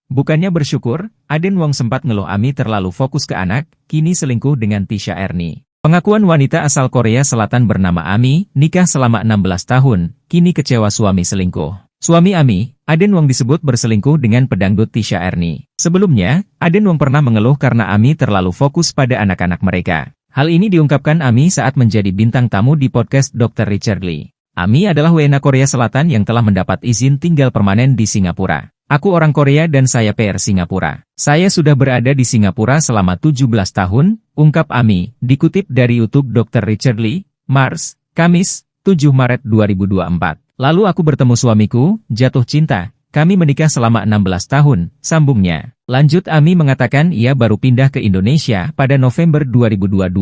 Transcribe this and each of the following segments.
Bukannya bersyukur, Aden Wong sempat ngeluh Ami terlalu fokus ke anak, kini selingkuh dengan Tisha Ernie. Pengakuan wanita asal Korea Selatan bernama Ami, nikah selama 16 tahun, kini kecewa suami selingkuh. Suami Ami, Aden Wong disebut berselingkuh dengan pedangdut Tisha Ernie. Sebelumnya, Aden Wong pernah mengeluh karena Ami terlalu fokus pada anak-anak mereka. Hal ini diungkapkan Ami saat menjadi bintang tamu di podcast Dr. Richard Lee. Ami adalah WNA Korea Selatan yang telah mendapat izin tinggal permanen di Singapura. Aku orang Korea dan saya PR Singapura. Saya sudah berada di Singapura selama 17 tahun, ungkap Ami, dikutip dari YouTube Dr. Richard Lee, Mars, Kamis, 7 Maret 2024. Lalu aku bertemu suamiku, jatuh cinta, kami menikah selama 16 tahun, sambungnya. Lanjut Ami mengatakan ia baru pindah ke Indonesia pada November 2022,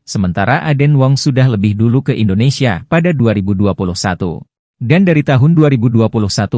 sementara Aden Wong sudah lebih dulu ke Indonesia pada 2021. Dan dari tahun 2021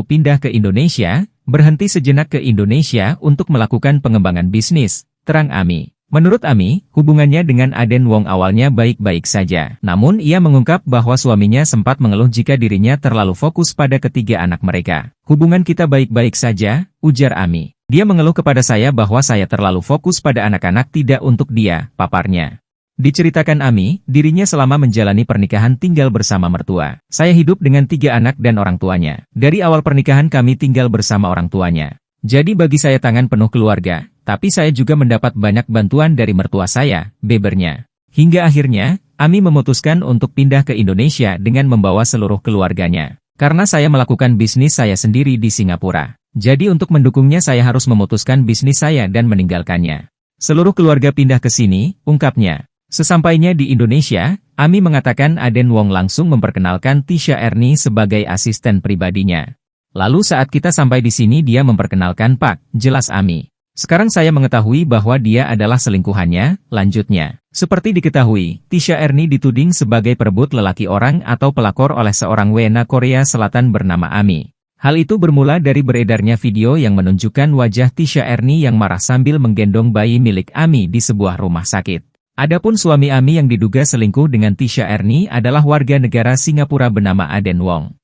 pindah ke Indonesia, berhenti sejenak ke Indonesia untuk melakukan pengembangan bisnis, terang Ami. Menurut Ami, hubungannya dengan Aden Wong awalnya baik-baik saja. Namun ia mengungkap bahwa suaminya sempat mengeluh jika dirinya terlalu fokus pada ketiga anak mereka. Hubungan kita baik-baik saja, ujar Ami. Dia mengeluh kepada saya bahwa saya terlalu fokus pada anak-anak tidak untuk dia, paparnya. Diceritakan Ami, dirinya selama menjalani pernikahan tinggal bersama mertua. Saya hidup dengan 3 anak dan orang tuanya. Dari awal pernikahan kami tinggal bersama orang tuanya. Jadi bagi saya tangan penuh keluarga, tapi saya juga mendapat banyak bantuan dari mertua saya, bebernya. Hingga akhirnya, Ami memutuskan untuk pindah ke Indonesia dengan membawa seluruh keluarganya. Karena saya melakukan bisnis saya sendiri di Singapura. Jadi untuk mendukungnya saya harus memutuskan bisnis saya dan meninggalkannya. Seluruh keluarga pindah ke sini, ungkapnya. Sesampainya di Indonesia, Ami mengatakan Aden Wong langsung memperkenalkan Tisha Ernie sebagai asisten pribadinya. Lalu saat kita sampai di sini dia memperkenalkan Pak, jelas Ami. Sekarang saya mengetahui bahwa dia adalah selingkuhannya, lanjutnya. Seperti diketahui, Tisha Ernie dituding sebagai perebut lelaki orang atau pelakor oleh seorang WNA Korea Selatan bernama Ami. Hal itu bermula dari beredarnya video yang menunjukkan wajah Tisha Ernie yang marah sambil menggendong bayi milik Ami di sebuah rumah sakit. Adapun suami Ami yang diduga selingkuh dengan Tisha Ernie adalah warga negara Singapura bernama Aden Wong.